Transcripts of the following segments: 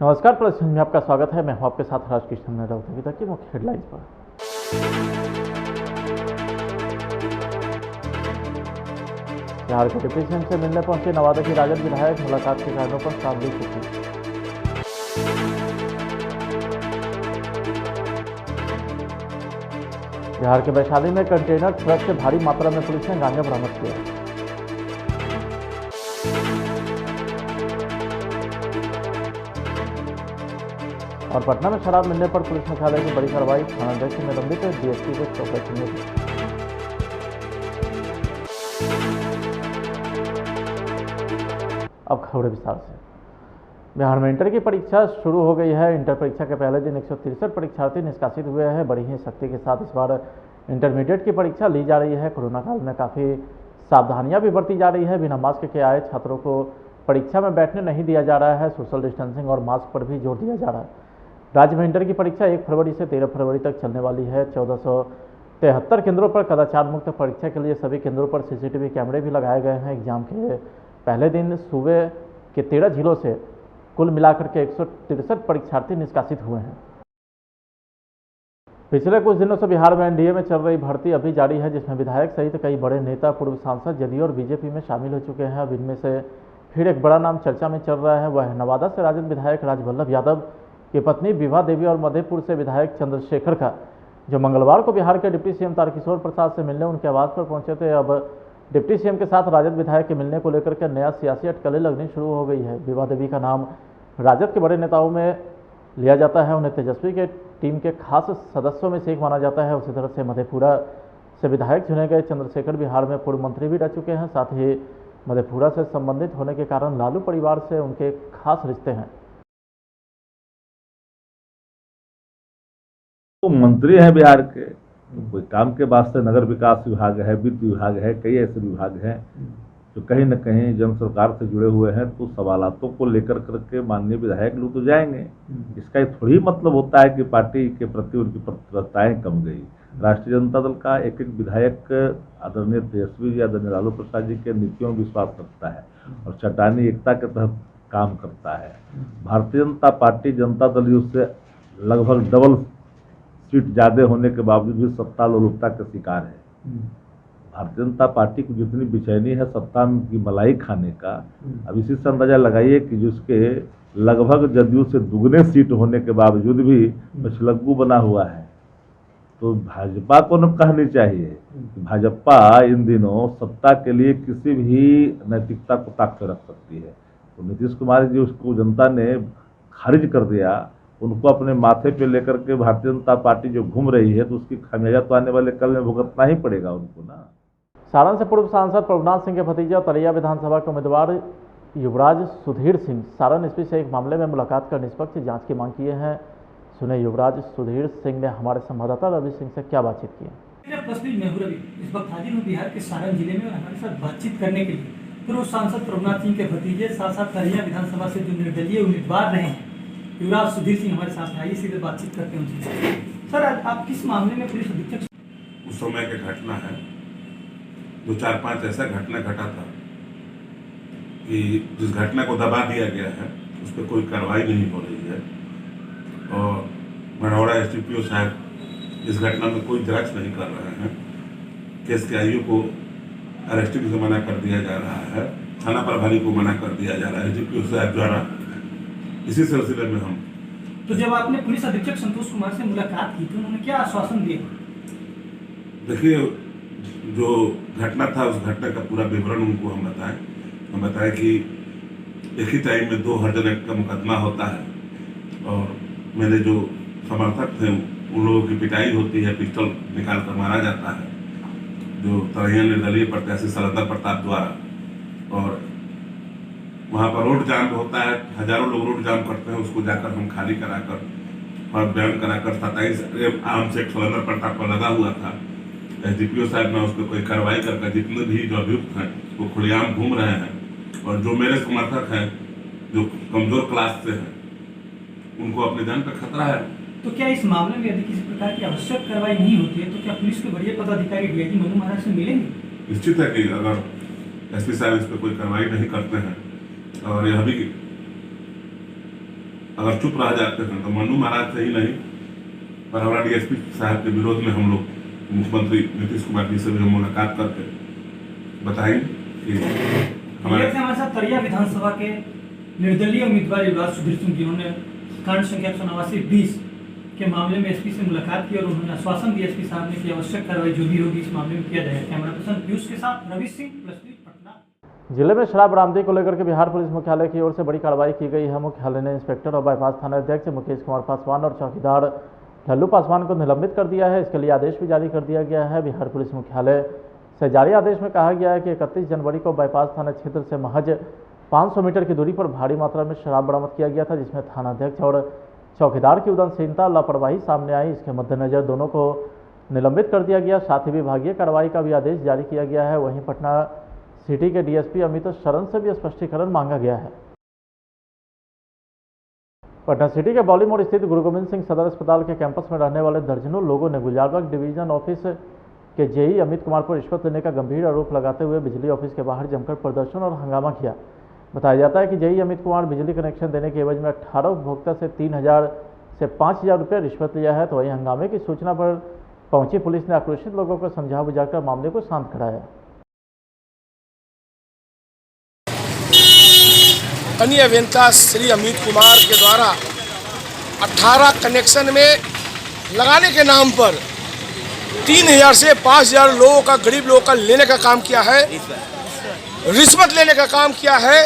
नमस्कार, प्रदर्शन में आपका स्वागत है। मैं हूं आपके साथ राजकृष्ण नेहरा। अभी तक की मुख्य हेडलाइंस पर। बिहार के डिप्टी सीएम से मिलने पहुंचे नवादा की राजद विधायक, मुलाकात के कारणों पर सामने चुकी। बिहार के वैशाली में कंटेनर ट्रक से भारी मात्रा में पुलिस ने गांजा बरामद किया। और पटना में शराब मिलने पर पुलिस मुख्यालय की बड़ी कार्रवाई, थानाध्यक्ष में निलंबित, डीएसपी को चौकसी नोटिस। अब खबरें विस्तार से। बिहार में इंटर की परीक्षा शुरू हो गई है। इंटर परीक्षा के पहले दिन 163 परीक्षार्थी निष्कासित हुए हैं। बड़ी ही सख्ती के साथ इस बार इंटरमीडिएट की परीक्षा ली जा रही है। कोरोना काल में काफ़ी सावधानियां भी बरती जा रही है। बिना मास्क के आए छात्रों को परीक्षा में बैठने नहीं दिया जा रहा है। सोशल डिस्टेंसिंग और मास्क पर भी जोर दिया जा रहा है। राज्य में इंटर की परीक्षा 1 फरवरी से 13 फरवरी तक चलने वाली है। 1473 केंद्रों पर कदाचार मुक्त परीक्षा के लिए सभी केंद्रों पर सीसीटीवी कैमरे भी लगाए गए हैं। एग्जाम के पहले दिन सूबे के 13 जिलों से कुल मिलाकर के 163 परीक्षार्थी निष्कासित हुए हैं। पिछले कुछ दिनों से बिहार में एनडीए में चल रही भर्ती अभी जारी है, जिसमें विधायक सहित कई बड़े नेता, पूर्व सांसद जदयू और बीजेपी में शामिल हो चुके हैं। अब इनमें से फिर एक बड़ा नाम चर्चा में चल रहा है। वह है नवादा से राजद विधायक राजवल्लभ यादव की पत्नी विभा देवी और मधेपुर से विधायक चंद्रशेखर का, जो मंगलवार को बिहार के डिप्टी सीएम तारकिशोर प्रसाद से मिलने उनके आवास पर पहुंचे थे। अब डिप्टी सीएम के साथ राजद विधायक के मिलने को लेकर के नया सियासी अटकलें लगनी शुरू हो गई है। विभा देवी का नाम राजद के बड़े नेताओं में लिया जाता है। उन्हें तेजस्वी के टीम के खास सदस्यों में से एक माना जाता है। उसी तरह से मधेपुरा से विधायक चुने गए चंद्रशेखर बिहार में पूर्व मंत्री भी रह चुके हैं। साथ ही मधेपुरा से संबंधित होने के कारण लालू परिवार से उनके खास रिश्ते हैं। तो मंत्री हैं बिहार के, कोई काम के वास्ते नगर विकास विभाग है, वित्त विभाग है, कई ऐसे विभाग हैं जो कहीं न कहीं जन सरकार से जुड़े हुए हैं। तो सवालातों को लेकर करके माननीय विधायक लोग तो जाएंगे। इसका थोड़ी मतलब होता है कि पार्टी के प्रति उनकी प्रतिबद्धताएं कम गई। राष्ट्रीय जनता दल का एक एक विधायक आदरणीय तेजस्वी जी, आदरणीय लालू प्रसाद जी के नीतियों में विश्वास रखता है और चट्टानी एकता के तहत काम करता है। भारतीय जनता पार्टी जनता दल उससे लगभग डबल सीट ज्यादा होने के बावजूद भी सत्ता लोलुपता का शिकार है। भारतीय जनता पार्टी को जितनी बेचैनी है सत्ता की मलाई खाने का, अब इसी से अंदाजा लगाइए कि जिसके लगभग जदयू से दुगने सीट होने के बावजूद भी पछलग्गू बना हुआ है। तो भाजपा को न कहनी चाहिए कि भाजपा इन दिनों सत्ता के लिए किसी भी नैतिकता को ताक पे रख सकती है। तो नीतीश कुमार जी उसको जनता ने खारिज कर दिया। उनको अपने माथे पे लेकर के भारतीय जनता पार्टी जो घूम रही है, तो उसकी खामियाजा तो आने वाले कल में भुगतना ही पड़ेगा उनको ना। सारण से पूर्व सांसद प्रभुनाथ सिंह के भतीजे और तलैया विधानसभा के उम्मीदवार युवराज सुधीर सिंह सारण एसपी से एक मामले में मुलाकात कर निष्पक्ष जांच की मांग किए हैं। सुने युवराज सुधीर सिंह ने हमारे संवाददाता रवि सिंह से क्या बातचीत की। इस वक्त हाजिर हूँ बिहार के सारण जिले में और हमारे साथ बातचीत करने के लिए पूर्व सांसद प्रभुनाथ सिंह के भतीजे, साथ साथ तलैया विधानसभा से जो निर्दलीय उम्मीदवार रहे हैं युवराज सुधीर सिंह हमारे साथ आइए सीधे बातचीत करते हैं। सर, आप किस मामले में पुलिस अधीक्षक? उस समय की घटना है, 2-4-5 ऐसा घटना घटा था कि जिस घटना को दबा दिया गया है उस पर कोई कार्रवाई नहीं हो रही है और मढ़ौरा एसडीपीओ साहब इस घटना में कोई जांच नहीं कर रहे हैं। केस के आईओ को अरेस्टिंग से मना कर दिया जा रहा है, थाना प्रभारी को मना कर दिया जा रहा है एसडीपीओ साहब द्वारा। इसी सिलसिले में हम तो जब आपने पुलिस अधीक्षक संतोष कुमार से मुलाकात की तो उन्होंने क्या आश्वासन दिया? देखिए, जो घटना था उस घटना का पूरा विवरण उनको हम बताएं कि एक ही टाइम में 2 हर्जन एक्ट का मुकदमा होता है और मेरे जो समर्थक थे उन लोगों की पिटाई होती है, पिस्टल निकाल कर मारा जाता है, जो तलैया निर्दलीय प्रत्याशी सलंदर प्रताप द्वारा। और वहाँ पर रोड जाम होता है, हजारों लोग रोड जाम करते हैं, उसको जाकर हम खाली कराकर और बयान कराकर 27 आम से सलंदर प्रताप पर लगा हुआ था। एसडीपीओ साहब ने उस पर कोई कार्रवाई करके जितने भी जो अभियुक्त हैं वो खुलेआम घूम रहे हैं और जो मेरे समर्थक हैं जो कमजोर क्लास से हैं उनको अपने जान पर खतरा है। तो क्या इस मामले में यदि किसी प्रकार की आवश्यक कार्रवाई नहीं होती है तो क्या पुलिस के बड़े पदाधिकारी डीआईजी मनु महाराज से मिलेंगे? निश्चित है कि अगर एसपी साहब इस पर कोई कार्रवाई नहीं करते हैं और यह भी अगर चुप रह जाते हैं तो मन्नू महाराज से ही नहीं पर हमारा डीएसपी साहब के विरोध में हम लोग मुख्यमंत्री नीतीश कुमार जी से भी हम मुलाकात करके बताएंगे कि हमारे साथ तरिया विधानसभा के निर्दलीय उम्मीदवार युवराज सुधीर सिंह जिन्होंने खंड संख्या 189-20 के मामले में एसपी से मुलाकात की और उन्होंने आश्वासन दिया एसपी साहब ने कि आवश्यक कार्रवाई जो भी होगी इस मामले में किया जाएगा। कैमरा पर्सन पीयूष के साथ रवि सिंह पटना। जिले में शराब बरामदगी को लेकर के बिहार पुलिस मुख्यालय की ओर से बड़ी कार्रवाई की गई है। मुख्यालय ने इंस्पेक्टर और बाईपास थाना अध्यक्ष मुकेश कुमार पासवान और चौकीदार ढल्लू पासवान को निलंबित कर दिया है। इसके लिए आदेश भी जारी कर दिया गया है। बिहार पुलिस मुख्यालय से जारी आदेश में कहा गया है कि 31 जनवरी को बाईपास थाना क्षेत्र से महज 500 मीटर की दूरी पर भारी मात्रा में शराब बरामद किया गया था, जिसमें थानाध्यक्ष और चौकीदार की उदासीनता लापरवाही सामने आई। इसके मद्देनजर दोनों को निलंबित कर दिया गया। साथ ही विभागीय कार्रवाई का भी आदेश जारी किया गया है। वहीं पटना सिटी के डीएसपी अमित शरण से भी स्पष्टीकरण मांगा गया है। पटना सिटी के बॉली मोड़ स्थित गुरु गोविंद सिंह सदर अस्पताल के कैंपस में रहने वाले दर्जनों लोगों ने गुलजारबाग डिवीजन ऑफिस के जेई अमित कुमार पर रिश्वत लेने का गंभीर आरोप लगाते हुए बिजली ऑफिस के बाहर जमकर प्रदर्शन और हंगामा किया। बताया जाता है कि जेई अमित कुमार बिजली कनेक्शन देने के एवज में 18 उपभोक्ता से 3,000 से 5,000 रुपये रिश्वत लिया है। तो वहीं हंगामे की सूचना पर पहुंची पुलिस ने आक्रोशित लोगों को समझा बुझाकर मामले को शांत कराया। कनीय अभियंता श्री अमित कुमार के द्वारा 18 कनेक्शन में लगाने के नाम पर 3,000 से 5,000 लोगों का, गरीब लोगों का लेने का काम किया है, रिश्वत लेने का काम किया है।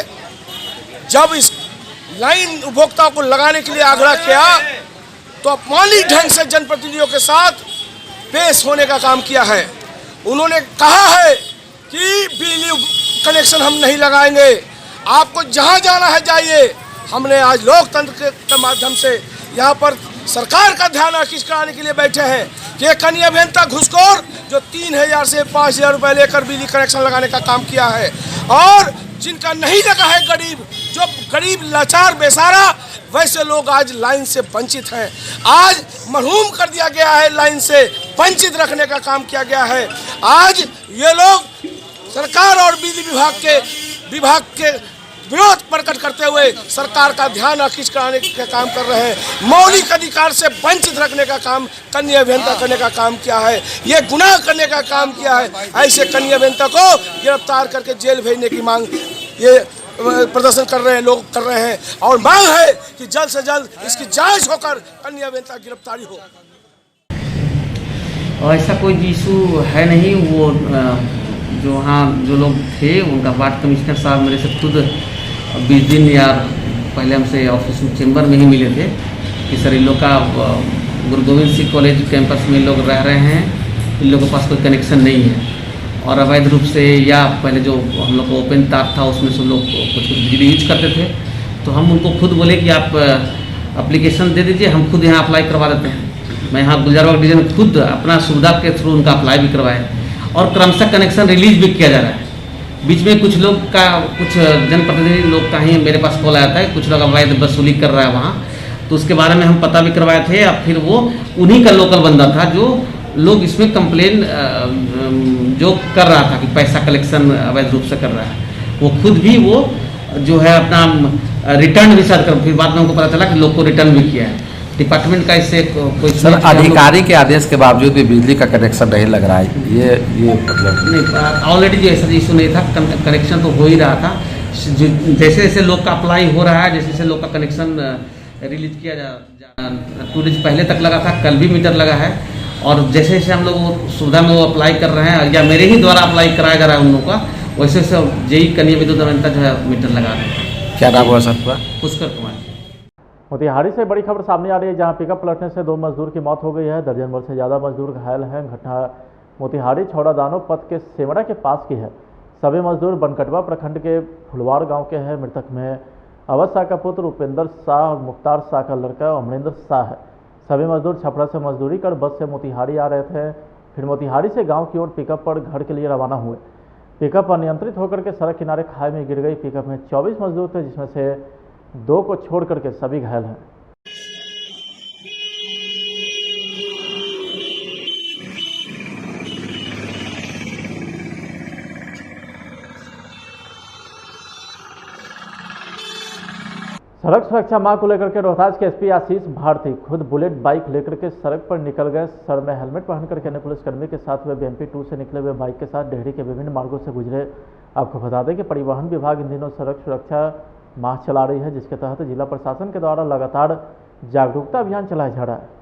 जब इस लाइन उपभोक्ताओं को लगाने के लिए आग्रह किया तो अपमानित ढंग से जनप्रतिनिधियों के साथ पेश होने का काम किया है। उन्होंने कहा है कि बिजली कनेक्शन हम नहीं लगाएंगे, आपको जहां जाना है जाइए। हमने आज लोकतंत्र के माध्यम से यहाँ पर सरकार का ध्यान आकृष्ट कराने के लिए बैठे हैं कि कनीय अभियंता घुसखोर जो 3,000 से 5,000 रुपये लेकर बिजली कनेक्शन लगाने का काम किया है और जिनका नहीं लगा है, जो गरीब लाचार बेसारा, वैसे लोग आज लाइन से वंचित हैं। आज मरहूम कर दिया गया है, लाइन से वंचित रखने का काम किया गया है। आज ये लोग सरकार और बिजली विभाग के विरोध प्रकट करते हुए सरकार का ध्यान आकृष्ट कराने का काम कर रहे हैं। मौलिक अधिकार से वंचित रखने का काम कनीय अभियंता करने का काम किया है, ये गुनाह करने का काम किया है। ऐसे कनीय अभियंता को गिरफ्तार करके जेल भेजने की मांग ये प्रदर्शन कर रहे हैं, लोग कर रहे हैं और मांग है कि जल्द से जल्द इसकी जांच होकर कनीय अभियंता की गिरफ्तारी हो। ऐसा कोई इशू है नहीं। वो जो हाँ जो लोग थे उनका वार्ड कमिश्नर साहब मेरे से खुद 20 दिन या पहले हमसे ऑफिस में चेंबर में ही मिले थे कि सर इन लोग का गुरु गोविंद सिंह कॉलेज कैंपस में लोग रह रहे हैं, इन लोगों के पास कोई कनेक्शन नहीं है और अवैध रूप से या पहले जो हम लोग को ओपन तार था उसमें सब लोग कुछ बिजली यूज करते थे। तो हम उनको खुद बोले कि आप एप्लीकेशन दे दीजिए, हम खुद यहाँ अप्लाई करवा देते हैं। मैं यहाँ गुलजारबाग डिवीजन खुद अपना सुविधा के थ्रू उनका अप्लाई भी करवाए और क्रमशः कनेक्शन रिलीज भी किया जा रहा है। बीच में कुछ लोग का, कुछ जनप्रतिनिधि लोग का ही मेरे पास कॉल आता है, कुछ लोग अवैध वसूली कर रहा है वहाँ, तो उसके बारे में हम पता भी करवाए थे। अब फिर वो उन्हीं का लोकल बंदा था जो लोग इसमें कंप्लेन जो कर रहा था कि पैसा कलेक्शन अवैध रूप से कर रहा है, वो खुद भी वो जो है अपना रिटर्न भी शायद कर, फिर बाद में हमको पता चला कि लोग को रिटर्न भी किया है। डिपार्टमेंट का इससे कोई सर अधिकारी के आदेश के बावजूद भी बिजली का कनेक्शन नहीं लग रहा है, ये मतलब नहीं, ऑलरेडी जो ऐसा इशू नहीं था, कनेक्शन तो हो ही रहा था। जैसे जैसे लोग का अप्लाई हो रहा है, जैसे जैसे लोग का कनेक्शन रिलीज किया जा 2 डेज पहले तक लगा था, कल भी मीटर लगा है और जैसे जैसे हम लोग वो सुविधा में वो अप्लाई कर रहे हैं या मेरे ही द्वारा अप्लाई कराया जा रहा है उन लोगों का, वैसे वैसे जेई कनीय विद्युत अभियंता जो है मीटर लगा रहे हैं। क्या नाम हुआ सर पूरा? पुष्कर कुमार। मोतिहारी से बड़ी खबर सामने आ रही है, जहां पिकअप पलटने से 2 मजदूर की मौत हो गई है। दर्जन भर से ज़्यादा मजदूर घायल हैं। घटना मोतिहारी छौड़ा दानो पथ के सेमड़ा के पास की है। सभी मजदूर बनकटवा प्रखंड के फुलवाड़ गांव के हैं। मृतक में अवध शाह का पुत्र उपेंद्र शाह और मुख्तार शाह का लड़का अमरिंदर शाह है। सभी मजदूर छपरा से मजदूरी कर बस से मोतिहारी आ रहे थे, फिर मोतिहारी से गाँव की ओर पिकअप पर घर के लिए रवाना हुए। पिकअप अनियंत्रित होकर के सड़क किनारे खाई में गिर गई। पिकअप में 24 मजदूर थे, जिसमें से 2 को छोड़ करके सभी घायल हैं। सड़क सुरक्षा माह को लेकर के रोहतास के एसपी आशीष भारती खुद बुलेट बाइक लेकर के सड़क पर निकल गए। सर में हेलमेट पहनकर के अन्य पुलिसकर्मी के साथ हुए बीएमपी 2 से निकले हुए बाइक के साथ डेहरी के विभिन्न मार्गों से गुजरे। आपको बता दें कि परिवहन विभाग इन दिनों सड़क सुरक्षा माह चला रही है, जिसके तहत जिला प्रशासन के द्वारा लगातार जागरूकता अभियान चलाया जा रहा है।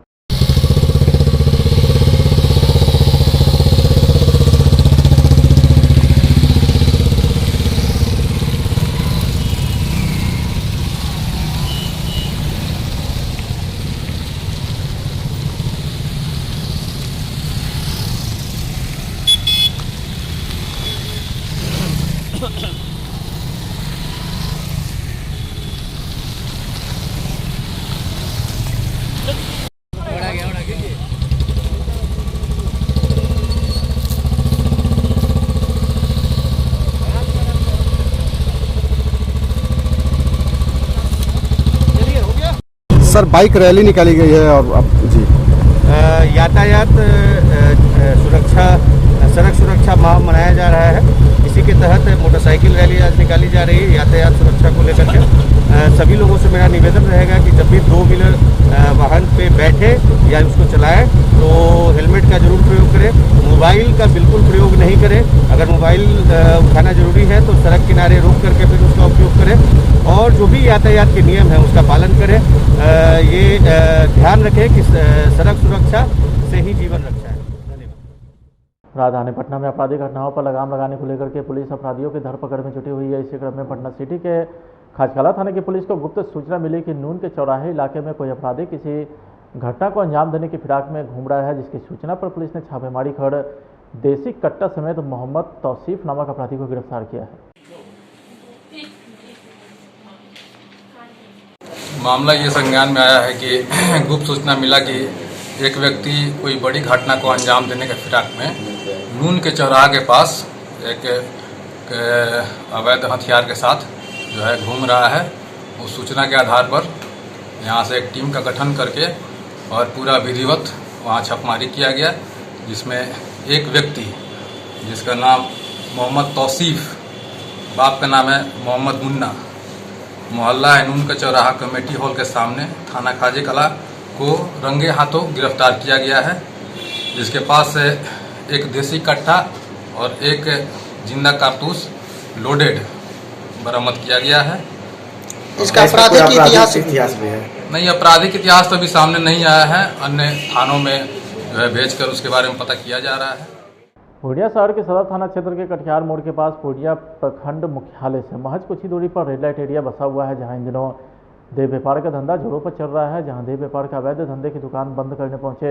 सर बाइक रैली निकाली गई है और अब जी यातायात सुरक्षा सड़क सुरक्षा माह मनाया जा रहा है। इसी के तहत मोटरसाइकिल रैली आज निकाली जा रही है यातायात सुरक्षा को लेकर के। सभी लोगों से मेरा निवेदन रहेगा कि जब भी 2 व्हीलर वाहन पे बैठे या उसको चलाएं तो हेलमेट का जरूर प्रयोग करें। मोबाइल का बिल्कुल प्रयोग नहीं करें। अगर मोबाइल उठाना जरूरी है तो सड़क किनारे रोक करके फिर उसका उपयोग करें और जो भी यातायात के नियम हैं उसका पालन करें। ये ध्यान रखें कि सड़क सुरक्षा से ही जीवन रक्षा है। राजधानी पटना में आपराधिक घटनाओं पर लगाम लगाने को लेकर के पुलिस अपराधियों की धरपकड़ में जुटी हुई है। इसी क्रम में पटना सिटी के खाजकला थाने की पुलिस को गुप्त सूचना मिली कि नून के चौराहे इलाके में कोई अपराधी किसी घटना को अंजाम देने की फिराक में घूम रहा है, जिसकी सूचना पर पुलिस ने छापेमारी कर देसी कट्टा समेत मोहम्मद तौसीफ नामक अपराधी को गिरफ्तार किया है। मामला ये संज्ञान में आया है कि गुप्त सूचना मिला कि एक व्यक्ति कोई बड़ी घटना को अंजाम देने के फिराक में नून के चौराहा के पास एक अवैध हथियार के साथ जो है घूम रहा है। उस सूचना के आधार पर यहाँ से एक टीम का गठन करके और पूरा विधिवत वहाँ छापेमारी किया गया, जिसमें एक व्यक्ति जिसका नाम मोहम्मद तौसीफ, बाप का नाम है मोहम्मद मुन्ना, मोहल्ला है नून का चौराहा कमेटी हॉल के सामने थाना खाजे कला को रंगे हाथों गिरफ्तार किया गया है, जिसके पास से एक देसी कट्टा और एक जिंदा कारतूस लोडेड बरामद किया गया है। इसका आपराधिक इतिहास भी है? नहीं, आपराधिक इतिहास तो अभी सामने नहीं आया है। अन्य थानों में जो है भेजकर उसके बारे में पता किया जा रहा है। पूर्णिया शहर के सदर थाना क्षेत्र के कटिहार मोड़ के पास पूर्णिया प्रखंड मुख्यालय से महज कुछ ही दूरी पर रेड लाइट एरिया बसा हुआ है, जहां इन दिनों देह व्यापार का धंधा जोरों पर चल रहा है। जहां देह व्यापार का अवैध धंधे की दुकान बंद करने पहुंचे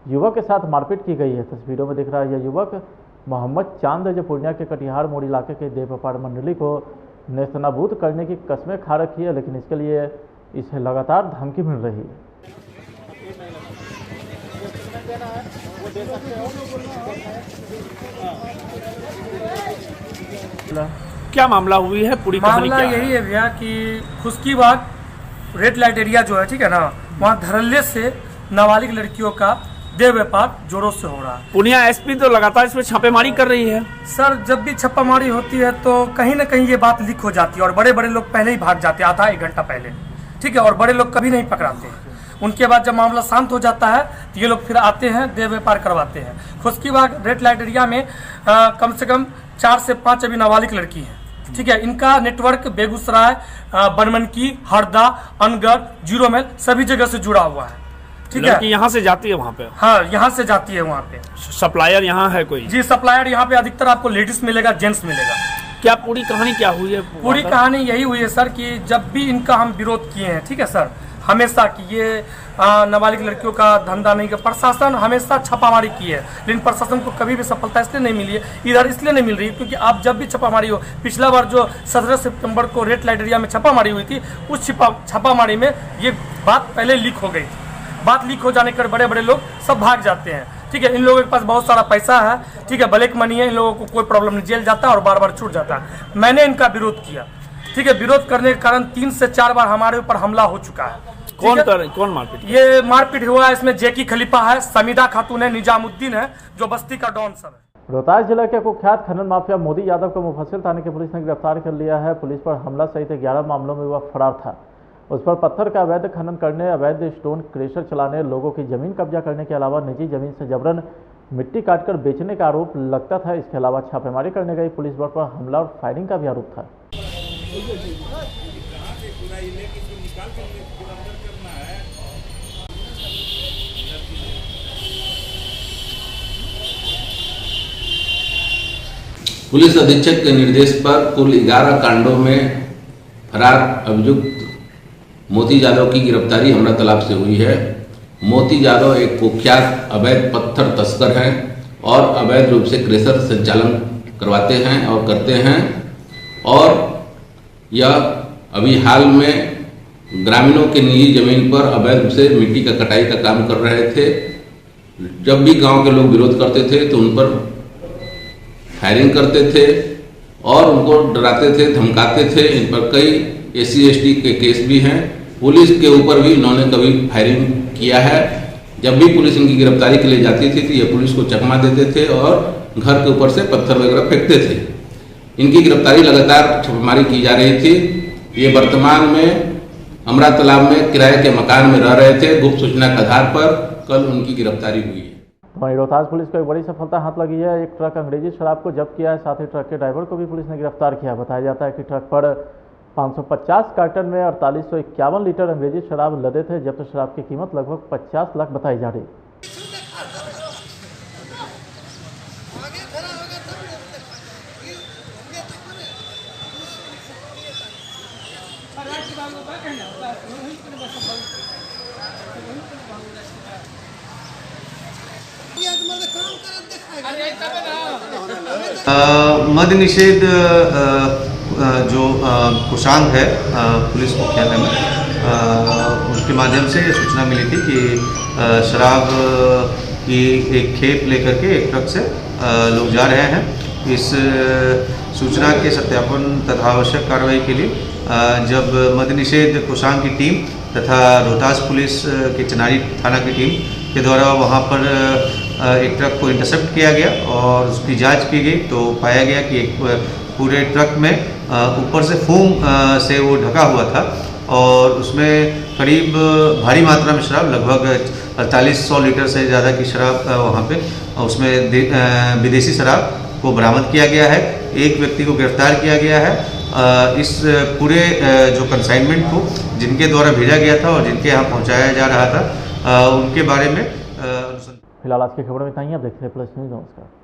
युवक के साथ मारपीट की गई है। तस्वीरों में दिख रहा है यह युवक मोहम्मद चांद है, जो पूर्णिया के कटिहार मोड़ इलाके के देह व्यापार मंडली को नेस्तनाबूद करने की कस्में खा रखी है, लेकिन इसके लिए इसे लगातार धमकी मिल रही है। क्या मामला हुई है, पूरी कहानी क्या है? मामला यही है भैया कि खुशकीबाग रेड लाइट एरिया जो है, ठीक है ना, वहाँ धड़ल्ले से नाबालिग लड़कियों का देह व्यापार जोरों से हो रहा है। पूर्णिया एसपी तो लगातार इसमें छापेमारी कर रही है। सर, जब भी छापामारी होती है तो कहीं ना कहीं ये बात लीक हो जाती है और बड़े बड़े लोग पहले ही भाग जाते हैं, आधा 1 घंटा पहले, ठीक है, और बड़े लोग कभी नहीं पकड़ाते हैं। उनके बाद जब मामला शांत हो जाता है तो ये लोग फिर आते हैं, देह व्यापार करवाते हैं। खुशकीबाग रेड लाइट एरिया में कम से कम 4 से 5 अभी नाबालिग लड़की है, ठीक है। इनका network Begusarai, Banmankhi, Harda, Angar, zero mile सभी जगह से जुड़ा हुआ है, ठीक है। यहाँ से जाती है वहाँ पे? हाँ, यहाँ से जाती है वहाँ पे। सप्लायर यहाँ है कोई? जी, सप्लायर यहाँ पे अधिकतर आपको लेडीज मिलेगा, जेंट्स मिलेगा। क्या पूरी कहानी क्या हुई है? पूरी कहानी यही हुई है सर कि जब भी इनका हम विरोध किए हैं, ठीक है सर, हमेशा कि ये नाबालिग लड़कियों का धंधा नहीं, प्रशासन हमेशा छापामारी की है, लेकिन प्रशासन को कभी भी सफलता इसलिए नहीं मिली है, इधर इसलिए नहीं मिल रही है क्योंकि आप जब भी छापामारी हो, पिछला बार जो 17 सितंबर को रेड लाइट एरिया में छापामारी हुई थी, उस छापामारी में ये बात पहले लीक हो गई थी। बात लीक हो जाने के बड़े बड़े लोग सब भाग जाते हैं, ठीक है। इन लोगों के पास बहुत सारा पैसा है, ठीक है, ब्लैक मनी है, इन लोगों को कोई प्रॉब्लम नहीं, जेल जाता है और बार बार छूट जाता है। मैंने इनका विरोध किया, ठीक है। विरोध करने के कारण 3 से 4 बार हमारे ऊपर हमला हो चुका है। कौन मारपीट? ये मारपीट हुआ है, इसमें जेकी खलीफा है, समीदा खातून है, निजामुद्दीन है, जो बस्ती का डॉन सब है। रोहतास जिला के कुख्यात खनन माफिया मोदी यादव को मुफस्सिल थाने की पुलिस ने गिरफ्तार कर लिया है। पुलिस पर हमला सहित 11 मामलों में वह फरार था। उस पर पत्थर का अवैध खनन करने, अवैध स्टोन क्रेशर चलाने, लोगों की जमीन कब्जा करने के अलावा निजी जमीन से जबरन मिट्टी काटकर बेचने का आरोप लगता था। इसके अलावा छापेमारी करने गई पुलिस बल पर हमला और फायरिंग का भी आरोप था। पुलिस अधीक्षक के निर्देश पर कुल 11 कांडों में फरार अभियुक्त मोती यादव की गिरफ्तारी हमरा तालाब से हुई है। मोती यादव एक कुख्यात अवैध पत्थर तस्कर हैं और अवैध रूप से क्रेशर संचालन करवाते हैं और करते हैं, और यह अभी हाल में ग्रामीणों के निजी जमीन पर अवैध रूप से मिट्टी का कटाई का काम कर रहे थे। जब भी गांव के लोग विरोध करते थे तो उन पर फायरिंग करते थे और उनको डराते थे, धमकाते थे। इन पर कई SC/ST के केस भी हैं। पुलिस के ऊपर भी इन्होंने कभी फायरिंग किया है। जब भी पुलिस इनकी गिरफ्तारी के लिए जाती थी तो ये पुलिस को चकमा देते थे और घर के ऊपर से पत्थर वगैरह फेंकते थे। इनकी गिरफ्तारी लगातार छापेमारी की जा रही थी। ये वर्तमान में अमरा तालाब में किराए के मकान में रह रहे थे। गुप्त सूचना के आधार पर कल उनकी गिरफ्तारी हुई है। वहीं रोहतास पुलिस को एक बड़ी सफलता हाथ लगी है। एक ट्रक अंग्रेजी शराब को जब्त किया है, साथ ही ट्रक के ड्राइवर को भी पुलिस ने गिरफ्तार किया। बताया जाता है कि ट्रक पर 550 कार्टन में 4851 लीटर अंग्रेजी शराब लदे थे। जब्त शराब की कीमत लगभग 50 लाख बताई जा रही। मद्य निषेध जो कोषांग है पुलिस मुख्यालय में, उसके माध्यम से ये सूचना मिली थी कि शराब की एक खेप लेकर के एक ट्रक से लोग जा रहे हैं। इस सूचना के सत्यापन तथा आवश्यक कार्रवाई के लिए जब मद्य निषेध कोषांग की टीम तथा रोहतास पुलिस के चनारी थाना की टीम के द्वारा वहां पर एक ट्रक को इंटरसेप्ट किया गया और उसकी जांच की गई तो पाया गया कि एक पूरे ट्रक में ऊपर से फोम से वो ढका हुआ था और उसमें करीब भारी मात्रा में शराब, लगभग 4800 लीटर से ज़्यादा की शराब वहाँ पे उसमें विदेशी शराब को बरामद किया गया है। एक व्यक्ति को गिरफ्तार किया गया है। इस पूरे जो कंसाइनमेंट को जिनके द्वारा भेजा गया था और जिनके यहाँ पहुँचाया जा रहा था उनके बारे में फिलहाल आज की खबर में इतना ही। आप देखते हैं प्लस न्यूज़। नमस्कार।